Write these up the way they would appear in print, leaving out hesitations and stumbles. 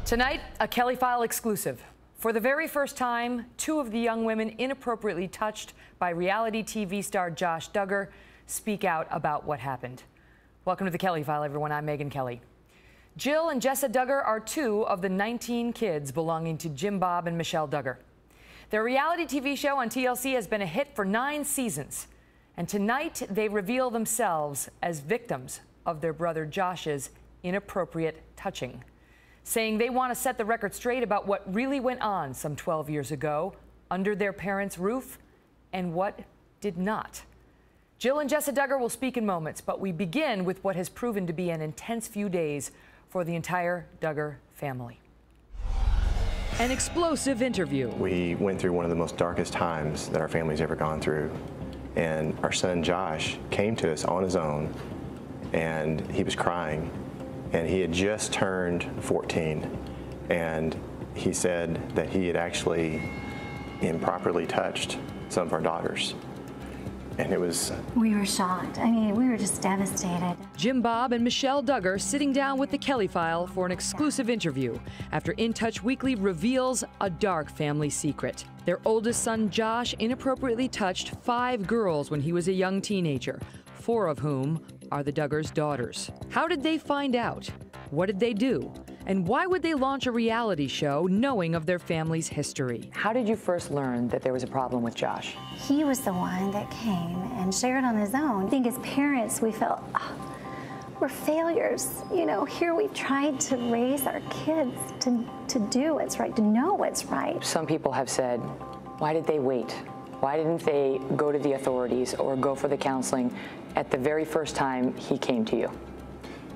Tonight, a Kelly File exclusive. For the very first time, two of the young women inappropriately touched by reality TV star Josh Duggar speak out about what happened. Welcome to the Kelly File, everyone. I'm Megyn Kelly. Jill and Jessa Duggar are two of the 19 kids belonging to Jim Bob and Michelle Duggar. Their reality TV show on TLC has been a hit for 9 seasons. And tonight, they reveal themselves as victims of their brother Josh's inappropriate touching, saying they want to set the record straight about what really went on some 12 years ago under their parents' roof and what did not. Jill and Jessa Duggar will speak in moments, but we begin with what has proven to be an intense few days for the entire Duggar family. An explosive interview. We went through one of the most darkest times that our family's ever gone through, and our son Josh came to us on his own, and he was crying. And he had just turned 14, and he said that he had actually improperly touched some of our daughters. And it was... We were shocked. I mean, we were just devastated. Jim Bob and Michelle Duggar sitting down with the Kelly File for an exclusive interview after In Touch Weekly reveals a dark family secret. Their oldest son, Josh, inappropriately touched 5 girls when he was a young teenager, 4 of whom are the Duggars' daughters. How did they find out? What did they do? And why would they launch a reality show knowing of their family's history? How did you first learn that there was a problem with Josh? He was the one that came and shared on his own. I think as parents, we felt, oh, we're failures. You know, here we've tried to raise our kids to do what's right, to know what's right. Some people have said, why did they wait? Why didn't they go to the authorities or go for the counseling at the very first time he came to you?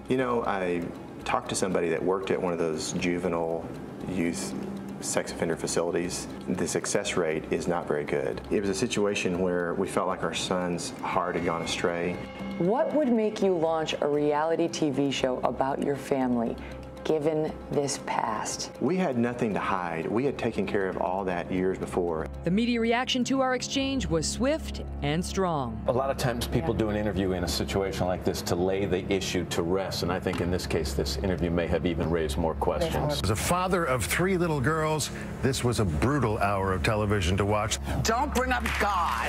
You know, I talked to somebody that worked at one of those juvenile youth sex offender facilities. The success rate is not very good. It was a situation where we felt like our son's heart had gone astray. What would make you launch a reality TV show about your family, given this past? We had nothing to hide. We had taken care of all that years before. The media reaction to our exchange was swift and strong. A lot of times people do an interview in a situation like this to lay the issue to rest, and I think in this case this interview may have even raised more questions. As a father of 3 little girls, this was a brutal hour of television to watch. Don't bring up God.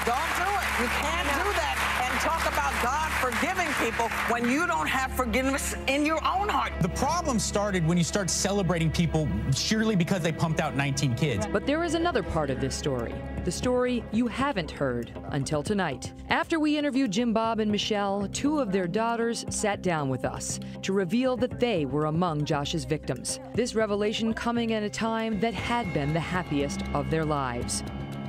Don't do it. You can't do that and talk about God forgiving people when you don't have forgiveness in your own heart. The problem started when you start celebrating people surely because they pumped out 19 kids. But there is another part of this story, the story you haven't heard until tonight. After we interviewed Jim Bob and Michelle, 2 of their daughters sat down with us to reveal that they were among Josh's victims. This revelation coming at a time that had been the happiest of their lives.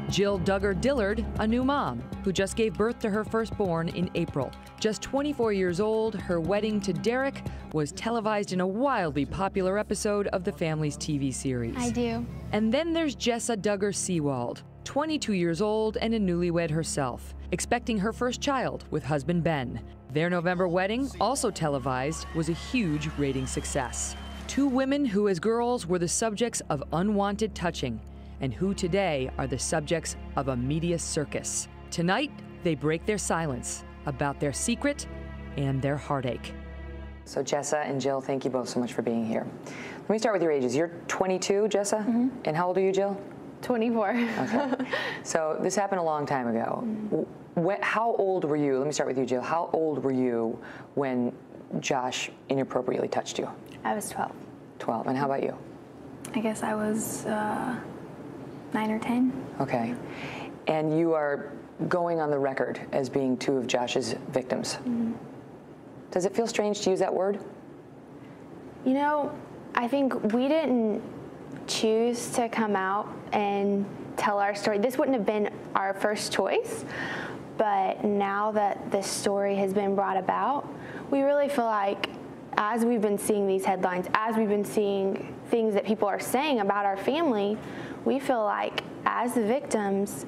Jill Duggar Dillard, a new mom, who just gave birth to her firstborn in April. Just 24 years old, her wedding to Derek was televised in a wildly popular episode of the family's TV series. I do. And then there's Jessa Duggar Seawald, 22 years old and a newlywed herself, expecting her first child with husband Ben. Their November wedding, also televised, was a huge rating success. 2 women who as girls were the subjects of unwanted touching, and who today are the subjects of a media circus. Tonight, they break their silence about their secret and their heartache. So Jessa and Jill, thank you both so much for being here. Let me start with your ages. You're 22, Jessa? Mm-hmm. And how old are you, Jill? 24. Okay. So this happened a long time ago. How old were you? Let me start with you, Jill. How old were you when Josh inappropriately touched you? I was 12. 12. And how about you? I guess I was 9 or 10. Okay. And you are going on the record as being 2 of Josh's victims. Mm-hmm. Does it feel strange to use that word? You know, I think we didn't choose to come out and tell our story. This wouldn't have been our first choice, but now that this story has been brought about, we really feel like as we've been seeing these headlines, as we've been seeing things that people are saying about our family, we feel like as the victims,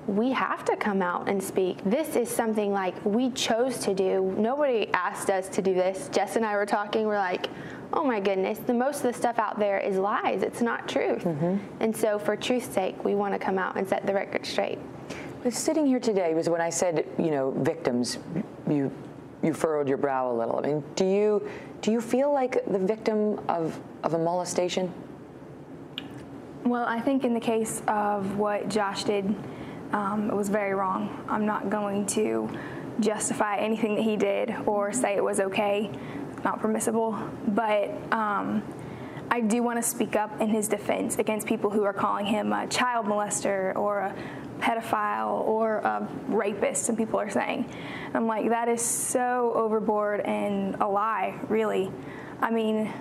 we have to come out and speak. This is something like we chose to do. Nobody asked us to do this. Jess and I were talking, we're like, oh my goodness, most of the stuff out there is lies. It's not truth. Mm-hmm. And so for truth's sake, we want to come out and set the record straight. But sitting here today was when I said, you know, victims, you you furrowed your brow a little. I mean, do you feel like the victim of a molestation? Well, I think in the case of what Josh did, it was very wrong. I'm not going to justify anything that he did or say it was okay. It's not permissible. But I do want to speak up in his defense against people who are calling him a child molester or a pedophile or a rapist, some people are saying. And I'm like, that is so overboard and a lie, really. I mean,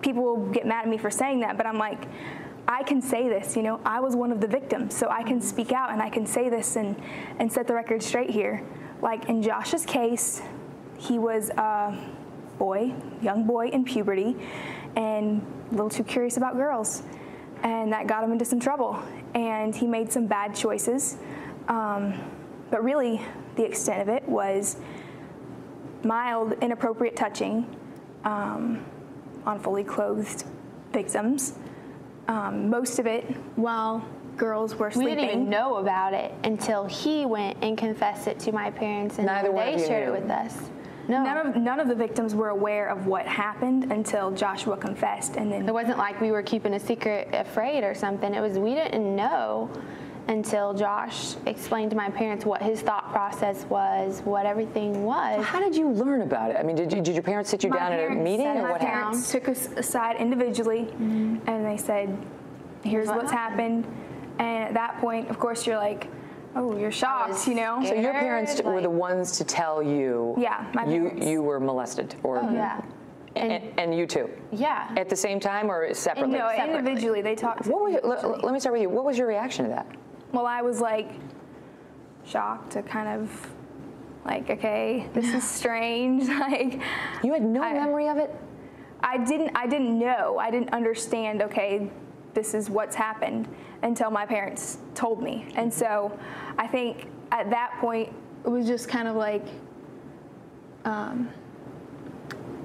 people will get mad at me for saying that, but I'm like, I can say this, you know, I was one of the victims, so I can speak out and I can say this and set the record straight here. Like in Josh's case, he was a young boy in puberty and a little too curious about girls. And that got him into some trouble. And he made some bad choices. But really, the extent of it was mild, inappropriate touching on fully clothed victims. Most of it while girls were sleeping. We didn't even know about it until he went and confessed it to my parents, and they shared it with us. No. None of the victims were aware of what happened until Joshua confessed, and then it wasn't like we were keeping a secret, afraid or something. It was we didn't know until Josh explained to my parents what his thought process was, what everything was. Well, how did you learn about it? I mean, did your parents sit you down at a meeting, or what happened? My parents took us aside individually, and they said, "Here's what's happened." And at that point, of course, you're like, oh, you're shocked, you know? So your parents were the ones to tell you my parents. You were molested, or yeah. And you too? Yeah. At the same time or separately? No, individually. They talked. Let me start with you. What was your reaction to that? Well, I was like shocked, to kind of like, okay, this is strange. Like, you had no memory of it? I didn't know. I didn't understand, okay, this is what's happened until my parents told me. And so I think at that point, it was just kind of like,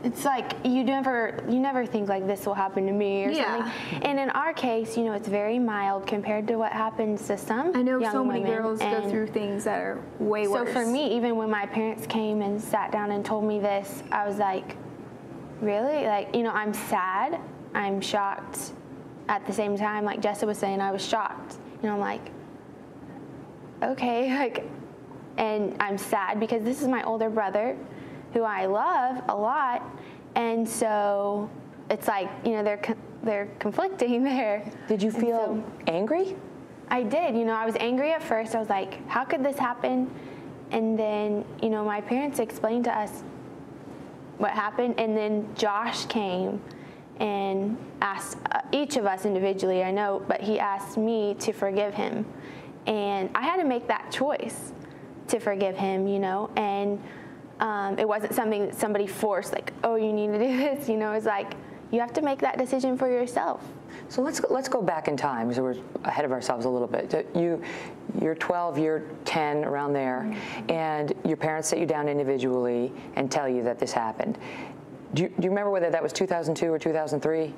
it's like you never think like this will happen to me or something. And in our case, you know, it's very mild compared to what happens to some I know young so many women. girls go through things that are way worse. So for me, even when my parents came and sat down and told me this, I was like, really? Like, you know, I'm sad, I'm shocked. At the same time, like Jessa was saying, I was shocked. You know, I'm like, okay, like, and I'm sad because this is my older brother who I love a lot. And so it's like, you know, they're conflicting there. Did you feel angry? I did. You know, I was angry at first. I was like, how could this happen? And then, you know, my parents explained to us what happened. And then Josh came and asked each of us individually, I know, but he asked me to forgive him. And I had to make that choice to forgive him, you know, and it wasn't something that somebody forced, like, oh, you need to do this, you know, it's like, you have to make that decision for yourself. So let's go back in time, so we're ahead of ourselves a little bit. You're 12, you're 10, around there, and your parents sit you down individually and tell you that this happened. Do you remember whether that was 2002 or 2003?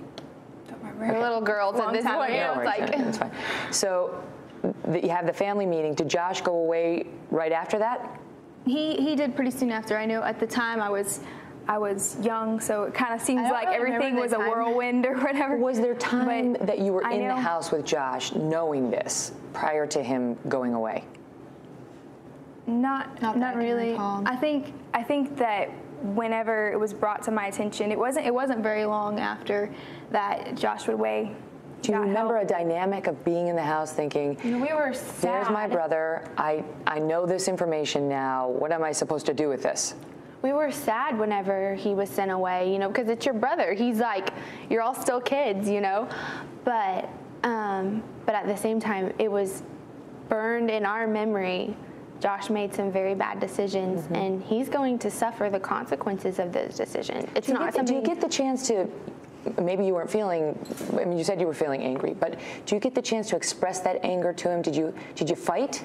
Don't remember. Okay. Little girls at this point. No worries, like, that's fine. So you have the family meeting. Did Josh go away right after that? He did pretty soon after. I know at the time I was young, so it kind of seems like everything was a whirlwind or whatever. Was there time that you were in the house with Josh knowing this prior to him going away? Not really. I think that whenever it was brought to my attention, it wasn't very long after that Josh would away. Do you remember a dynamic of being in the house thinking, we were sad. There's my brother, I know this information now, what am I supposed to do with this? We were sad whenever he was sent away, you know, because it's your brother. He's like, you're all still kids, you know, but at the same time, it was burned in our memory. Josh made some very bad decisions, and he's going to suffer the consequences of those decisions. It's not something. Do you get the chance to? Maybe you weren't feeling. I mean, you said you were feeling angry, but do you get the chance to express that anger to him? Did you fight?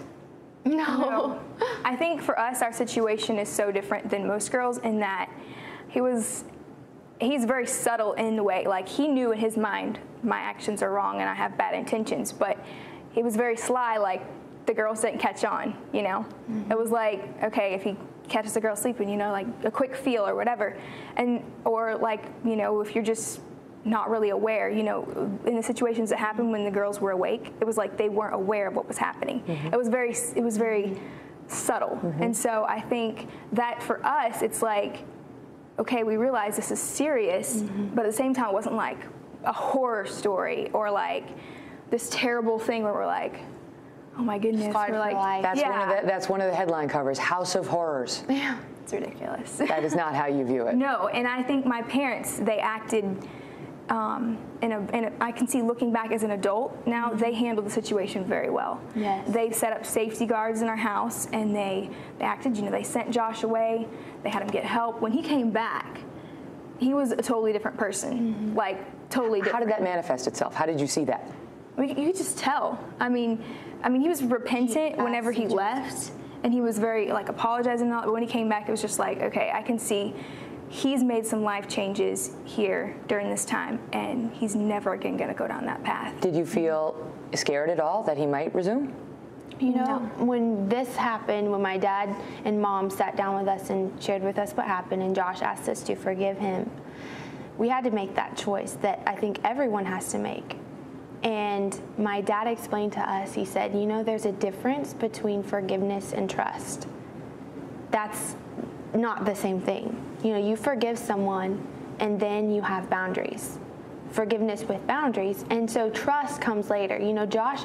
No. I think for us, our situation is so different than most girls in that he's very subtle in the way. Like, he knew in his mind my actions are wrong and I have bad intentions, but he was very sly. Like, the girls didn't catch on, you know? It was like, okay, if he catches a girl sleeping, you know, like a quick feel or whatever. Or like, you know, if you're just not really aware, you know, in the situations that happened when the girls were awake, it was like they weren't aware of what was happening. It was very subtle. And so I think that for us, it's like, okay, we realize this is serious, but at the same time, it wasn't like a horror story or like this terrible thing where we're like, oh my goodness, we're like, that's one of the headline covers, House of Horrors. Yeah, it's ridiculous. That is not how you view it. No, and I think my parents, they acted I can see looking back as an adult now, they handled the situation very well. Yes. They set up safety guards in our house, and they acted, you know, they sent Josh away, they had him get help. When he came back, he was a totally different person, like totally different. How did that manifest itself? How did you see that? You could just tell. I mean, he was repentant whenever he left, and he was very like apologizing and all, but when he came back, it was just like, okay, I can see he's made some life changes here during this time, and he's never again going to go down that path. Did you feel scared at all that he might resume? You know, when this happened, when my dad and mom sat down with us and shared with us what happened, and Josh asked us to forgive him, we had to make that choice that I think everyone has to make. And my dad explained to us, he said, you know, there's a difference between forgiveness and trust. That's not the same thing. You know, you forgive someone and then you have boundaries. Forgiveness with boundaries. And so trust comes later. You know, Josh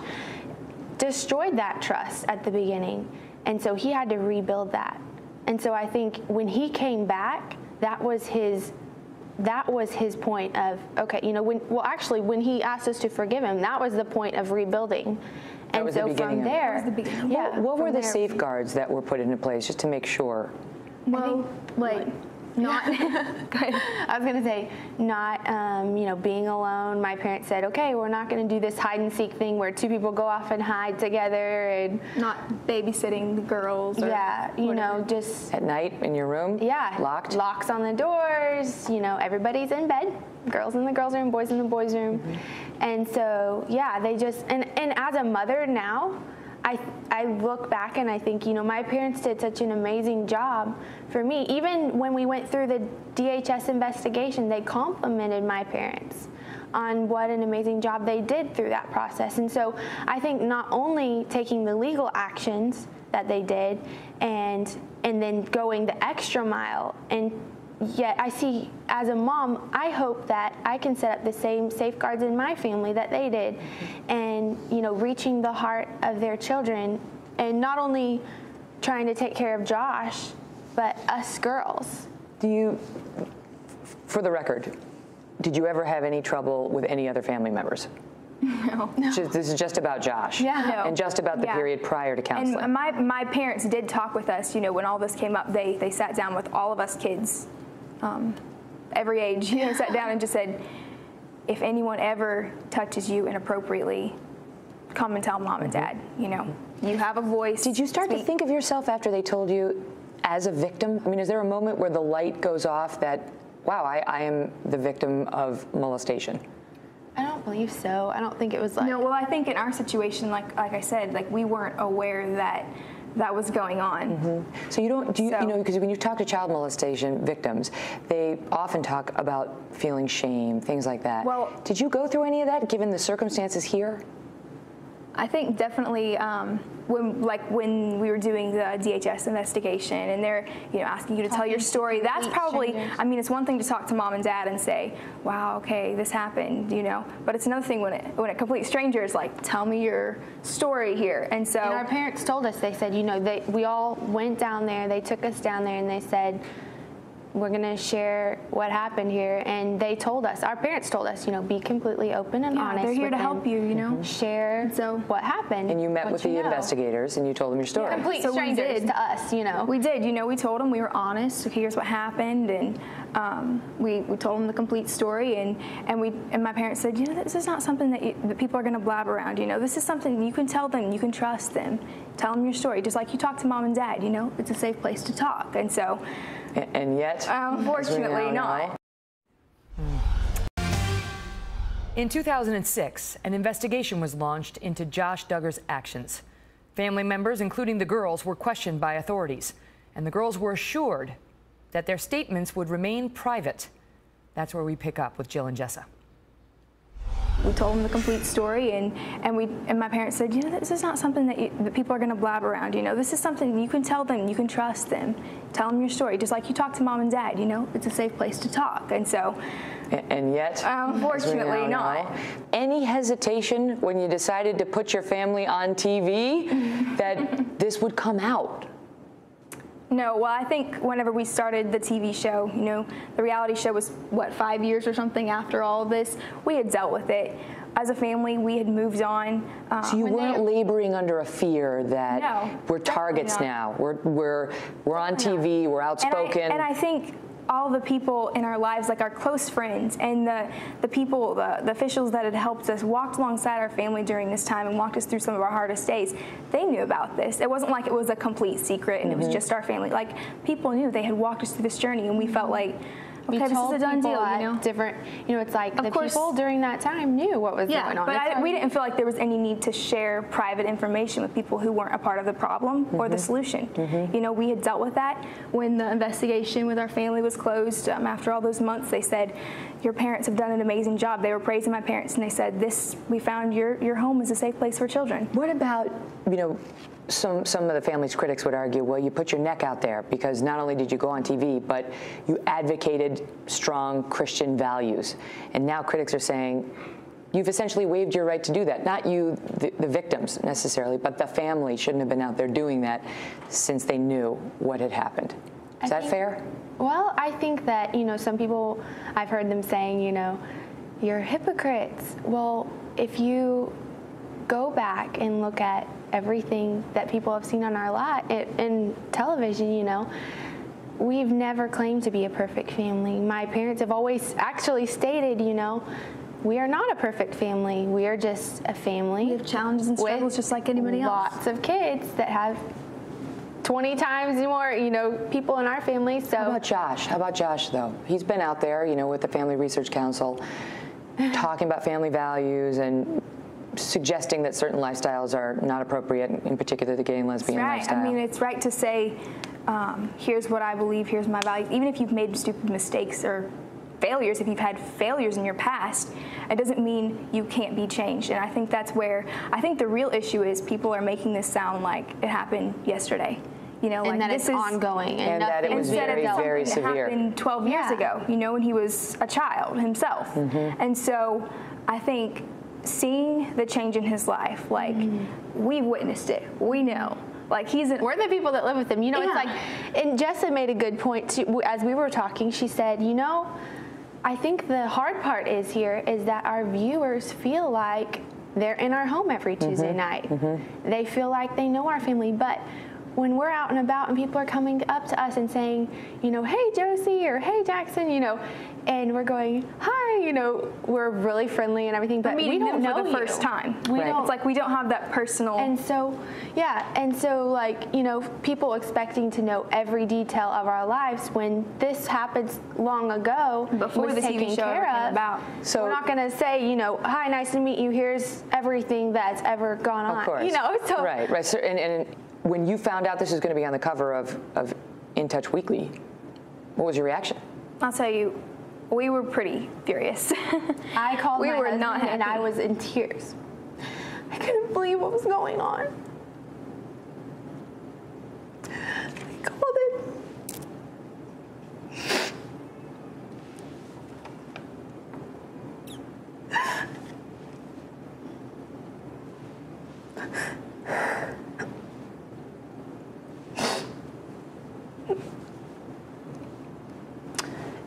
destroyed that trust at the beginning. And so he had to rebuild that. And so I think when he came back, that was his point of, okay, you know, when he asked us to forgive him, that was the point of rebuilding. And so from there, what were the safeguards that were put into place just to make sure? Well, like, not, I was going to say, not, you know, being alone. My parents said, okay, we're not going to do this hide and seek thing where two people go off and hide together, and not babysitting the girls. Or you know, just at night in your room. Yeah, locked. Locks on the doors. You know, everybody's in bed. Girls in the girls' room, boys in the boys' room. And so, yeah, they just and as a mother now, I look back and I think, you know, my parents did such an amazing job for me. Even when we went through the DHS investigation, they complimented my parents on what an amazing job they did through that process. And so I think not only taking the legal actions that they did and then going the extra mile, and yet I see as a mom, I hope that I can set up the same safeguards in my family that they did, and, you know, reaching the heart of their children, and not only trying to take care of Josh, but us girls. Do you, for the record, did you ever have any trouble with any other family members? No. This is just about Josh. Yeah. No. And just about the period prior to counseling. And my parents did talk with us, you know, when all this came up, they sat down with all of us kids, every age, you know, sat down and just said, if anyone ever touches you inappropriately, come and tell mom and dad, you know, you have a voice. Did you start to think of yourself after they told you as a victim? I mean, is there a moment where the light goes off that, wow, I am the victim of molestation? I don't believe so. I don't think it was like... No, well, I think in our situation, like I said, like we weren't aware that that was going on. So you know, because when you talk to child molestation victims, they often talk about feeling shame, things like that. Well, did you go through any of that given the circumstances here? I think definitely when we were doing the DHS investigation and they're, you know, asking you to tell your story, that's probably, I mean, it's one thing to talk to mom and dad and say, wow, okay, this happened, you know, but it's another thing when a complete stranger is like, tell me your story here. And so our parents told us, they said, you know, we all went down there, they took us down there and they said, we're going to share what happened here. And they told us, our parents told us, you know, be completely open and honest. They're here to help you, you know. Share what happened. And you met with the investigators and you told them your story. Complete strangers to us, you know. We did, you know, we told them we were honest. Okay, here's what happened. And we told them the complete story. And my parents said, you know, this is not something that people are going to blab around. You know, this is something you can tell them, you can trust them. Tell them your story. Just like you talk to mom and dad, you know, it's a safe place to talk. And so... And yet, unfortunately not. In 2006, an investigation was launched into Josh Duggar's actions. Family members, including the girls, were questioned by authorities. and the girls were assured that their statements would remain private. That's where we pick up with Jill and Jessa. We told them the complete story, and my parents said, you know, this is not something that people are going to blab around. You know, this is something you can tell them, you can trust them, tell them your story, just like you talk to mom and dad. You know, it's a safe place to talk, and so. And yet, unfortunately not. Any hesitation when you decided to put your family on TV that this would come out? No, well, I think whenever we started the TV show, you know, the reality show was, what, 5 years or something after all of this, we had dealt with it. As a family, we had moved on. So you weren't laboring under a fear that we're targets now, we're on TV, we're outspoken. And I think all the people in our lives, like our close friends and the people, the officials that had helped us, walked alongside our family during this time and walked us through some of our hardest days, they knew about this. It wasn't like it was a complete secret and it was just our family. Like, people knew. They had walked us through this journey, and we felt like, okay, this is a done deal, you know? Different, you know, it's like the people during that time knew what was going on. But we didn't feel like there was any need to share private information with people who weren't a part of the problem or the solution. You know, we had dealt with that when the investigation with our family was closed. After all those months, they said, your parents have done an amazing job. They were praising my parents, and they said, we found your home is a safe place for children. What about, you know, some of the family's critics would argue, well, you put your neck out there because not only did you go on TV, but you advocated strong Christian values. And now critics are saying, you've essentially waived your right to do that. Not you, the victims necessarily, but the family shouldn't have been out there doing that since they knew what had happened. Is that fair? Well, I think that, you know, some people, I've heard them saying, you know, you're hypocrites. Well, if you go back and look at everything that people have seen on our lot in television, you know, we've never claimed to be a perfect family. My parents have always actually stated, you know, we are not a perfect family. We are just a family. We have challenges and struggles just like anybody else. Lots of kids that have 20 times more, you know, people in our family. So how about Josh? How about Josh, though? He's been out there, you know, with the Family Research Council, talking about family values and suggesting that certain lifestyles are not appropriate, in particular the gay and lesbian lifestyle. I mean, it's right to say, here's what I believe, here's my values. Even if you've made stupid mistakes or failures, if you've had failures in your past, it doesn't mean you can't be changed. And I think that's where, I think the real issue is people are making this sound like it happened yesterday. You know, and like that this it's ongoing, and that it was very, very severe. It happened 12 years ago, you know, when he was a child himself. And so I think seeing the change in his life, like, we've witnessed it, we know. Like, we're the people that live with him. You know, it's like, and Jessa made a good point too, as we were talking. She said, you know, I think the hard part is that our viewers feel like they're in our home every Tuesday night. They feel like they know our family, but when we're out and about and people are coming up to us and saying, you know, hey, Josie, or hey, Jackson, you know, and we're going, hi, you know, we're really friendly and everything, but we don't know for the first time. It's like we don't have that personal. And so, and so, like, you know, people expecting to know every detail of our lives when this happens long ago, before the TV show ever came about. So we're not going to say, you know, hi, nice to meet you. Here's everything that's ever gone on. Of course. You know, so right. So, and when you found out this was going to be on the cover of In Touch Weekly, what was your reaction? I'll tell you, we were pretty furious. I called my husband not happy. And I was in tears. I couldn't believe what was going on. I called him.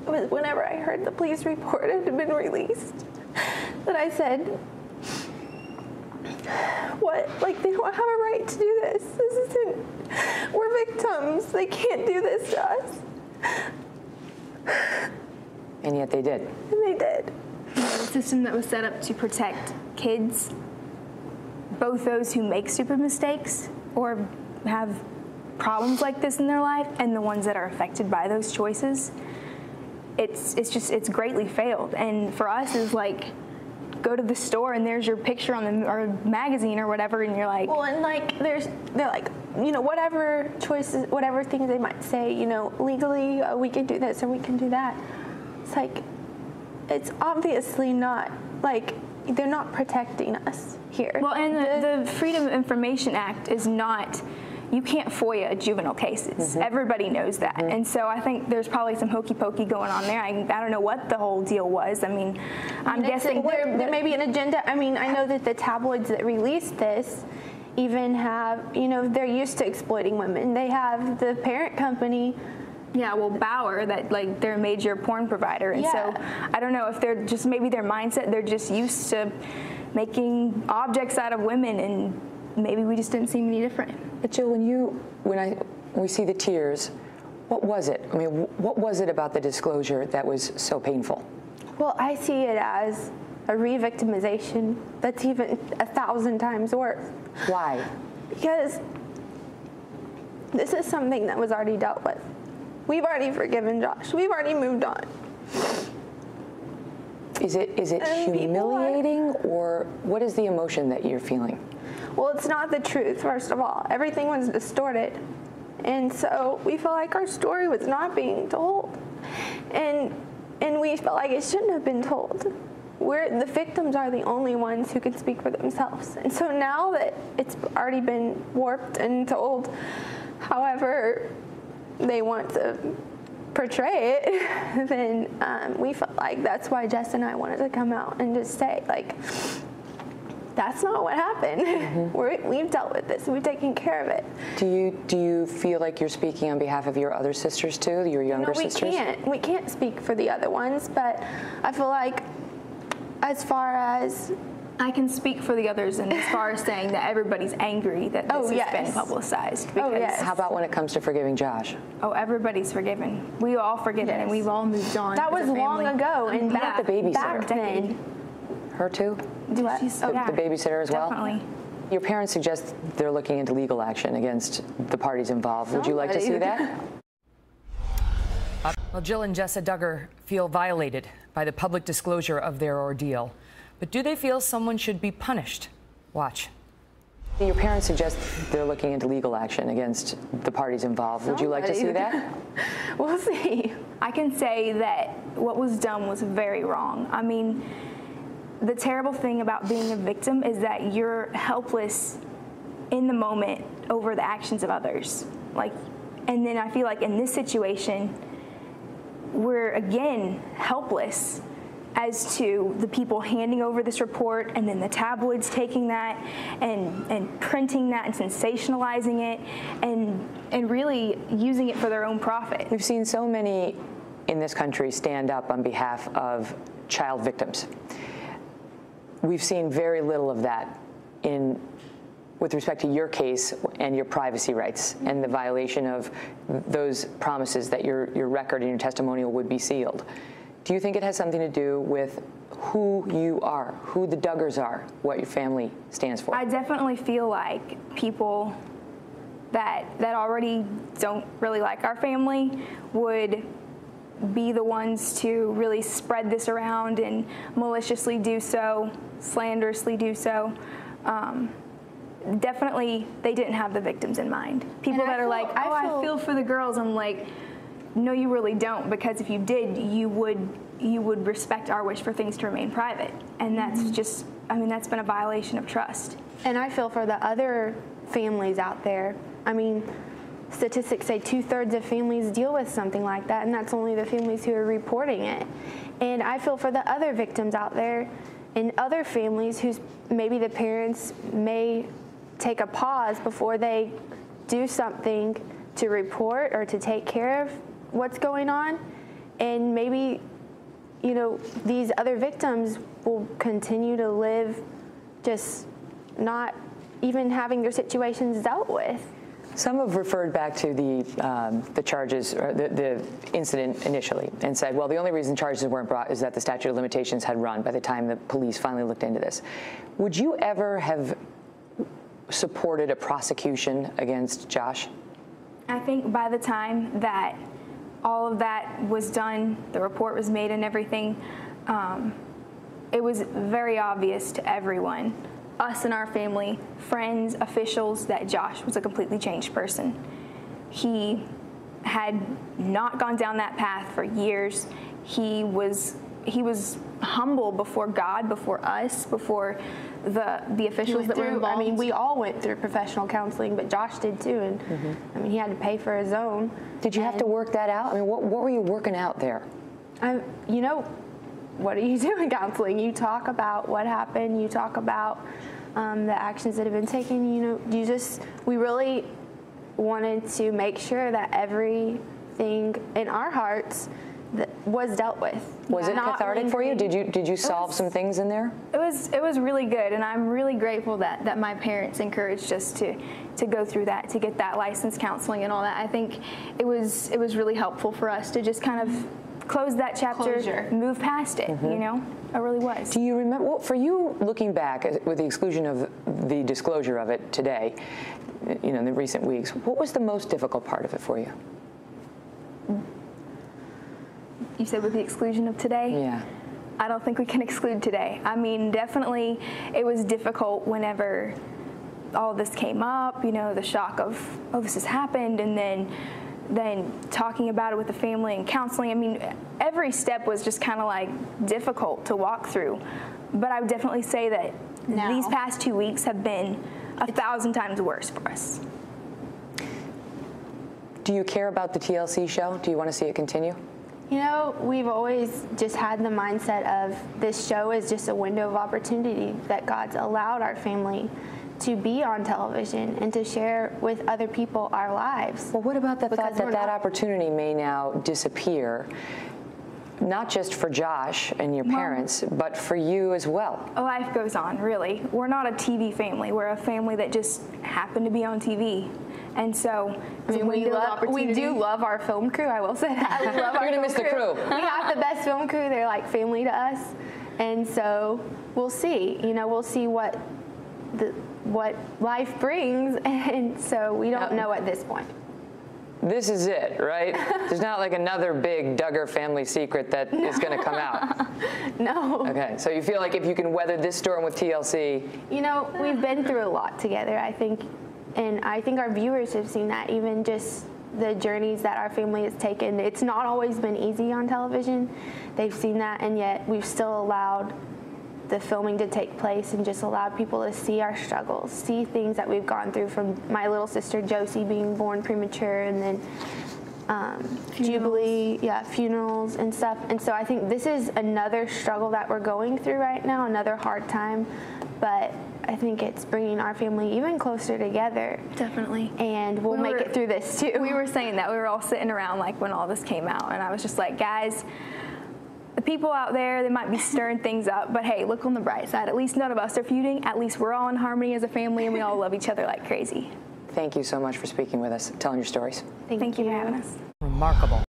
It was whenever I heard the police report had been released that I said, what? Like, they don't have a right to do this. This isn't, we're victims. They can't do this to us. And yet they did. And they did. The system that was set up to protect kids, both those who make stupid mistakes or have problems like this in their life and the ones that are affected by those choices, it's greatly failed. And for us, is like, go to the store and there's your picture on the or magazine or whatever, and you're like, well, and like they're like, you know, whatever choices, whatever things they might say, you know, legally we can do this or we can do that. It's like, it's obviously not, like, they're not protecting us here. Well, and the Freedom of Information Act is not, you can't FOIA juvenile cases. Everybody knows that. And so I think there's probably some hokey pokey going on there. I don't know what the whole deal was. I mean, I'm guessing there may be an agenda. I mean, I know that the tabloids that released this even have, you know, they're used to exploiting women. They have the parent company. Yeah, well, Bauer, that, like, they're a major porn provider, and so I don't know if they're just, maybe their mindset, they're just used to making objects out of women, and maybe we just didn't seem any different. But Jill, when we see the tears, what was it? I mean, what was it about the disclosure that was so painful? Well, I see it as a re-victimization that's even 1,000 times worse. Why? Because this is something that was already dealt with. We've already forgiven Josh. We've already moved on. Is it humiliating, or what is the emotion that you're feeling? Well, it's not the truth, first of all. Everything was distorted. And so we feel like our story was not being told. And we felt like it shouldn't have been told. The victims are the only ones who can speak for themselves. And so now that it's already been warped and told, however they want to portray it, then we felt like that's why Jess and I wanted to come out and just say, like, that's not what happened. We've dealt with this. We've taken care of it. Do you feel like you're speaking on behalf of your other sisters too, your younger sisters? We can't speak for the other ones, but I feel like as far as I can speak for the others, and as far as saying that everybody's angry that this has been publicized. Because How about when it comes to forgiving Josh? Oh, everybody's forgiven. We all forgiven, and we've all moved on. That was long ago, and back the babysitter. Back then. Her too? Do what? The babysitter as well? Definitely. Your parents suggest they're looking into legal action against the parties involved. Would you like to see that? Well, Jill and Jessa Duggar feel violated by the public disclosure of their ordeal. But do they feel someone should be punished? Watch. Your parents suggest they're looking into legal action against the parties involved. Would you like to see that? We'll see. I can say that what was done was very wrong. I mean, the terrible thing about being a victim is that you're helpless in the moment over the actions of others. And then I feel like in this situation, we're again helpless as to the people handing over this report, and then the tabloids taking that and printing that and sensationalizing it and really using it for their own profit. We've seen so many in this country stand up on behalf of child victims. We've seen very little of that with respect to your case and your privacy rights and the violation of those promises that your record and your testimonial would be sealed. Do you think it has something to do with who you are, who the Duggars are, what your family stands for? I definitely feel like people that already don't really like our family would be the ones to really spread this around and maliciously do so, slanderously do so. Definitely, they didn't have the victims in mind. People that are like, oh, I feel for the girls. I'm like, no, you really don't, because if you did, you would respect our wish for things to remain private. And that's just, I mean, that's been a violation of trust. And I feel for the other families out there. I mean, statistics say 2/3 of families deal with something like that, and that's only the families who are reporting it. And I feel for the other victims out there and other families whose maybe the parents may take a pause before they do something to report or to take care of what's going on. And maybe, you know, these other victims will continue to live just not even having their situations dealt with. Some have referred back to the charges, or the incident initially, and said, well, the only reason charges weren't brought is that the statute of limitations had run by the time the police finally looked into this. Would you ever have supported a prosecution against Josh? I think by the time that all of that was done, the report was made and everything, it was very obvious to everyone us and our family, friends, officials, that Josh was a completely changed person. He had not gone down that path for years. He was humble before God, before us, before the officials that were involved. I mean, we all went through professional counseling, but Josh did too, and I mean, he had to pay for his own. Did you have to work that out? I mean, what were you working out there? You know, what do you do in counseling? You talk about what happened. You talk about the actions that have been taken. You know, we really wanted to make sure that everything in our hearts that was dealt with. Was it cathartic for you? Did you solve some things in there? It was really good, and I'm really grateful that my parents encouraged us to go through that, to get that licensed counseling and all that. I think it was really helpful for us to just kind of close that chapter, move past it. You know, it really was. Do you remember? Well, for you, looking back, with the exclusion of the disclosure of it today, you know, in the recent weeks, what was the most difficult part of it for you? You said with the exclusion of today? Yeah. I don't think we can exclude today. I mean, definitely it was difficult whenever all this came up, you know, the shock of, oh, this has happened, and then talking about it with the family and counseling. I mean, every step was just kind of like difficult to walk through. But I would definitely say that these past 2 weeks have been 1,000 times worse for us. Do you care about the TLC show? Do you want to see it continue? You know, we've always just had the mindset of this show is just a window of opportunity that God's allowed our family to be on television and to share with other people our lives. Well, what about the thought that that opportunity may now disappear, not just for Josh and your parents, but for you as well? Life goes on, really. We're not a TV family. We're a family that just happened to be on TV. And so, I mean, we do love our film crew, I will say that. We love You're going to miss the crew. We have the best film crew. They're like family to us. And so we'll see. You know, we'll see what life brings. And so we don't know at this point. This is it, right? There's not like another big Duggar family secret that is going to come out. No. Okay, so you feel like if you can weather this storm with TLC. You know, we've been through a lot together, I think. And I think our viewers have seen that, even just the journeys that our family has taken. It's not always been easy on television. They've seen that, and yet we've still allowed the filming to take place and just allowed people to see our struggles, see things that we've gone through, from my little sister Josie being born premature, and then Jubilee, funerals and stuff. And so I think this is another struggle that we're going through right now, another hard time. But I think it's bringing our family even closer together. Definitely. And we'll make it through this too. We were saying that. We were all sitting around like when all this came out, and I was just like, guys, the people out there, they might be stirring things up, but hey, look on the bright side. At least none of us are feuding. At least we're all in harmony as a family, and we all love each other like crazy. Thank you so much for speaking with us, telling your stories. Thank you for having us. Remarkable.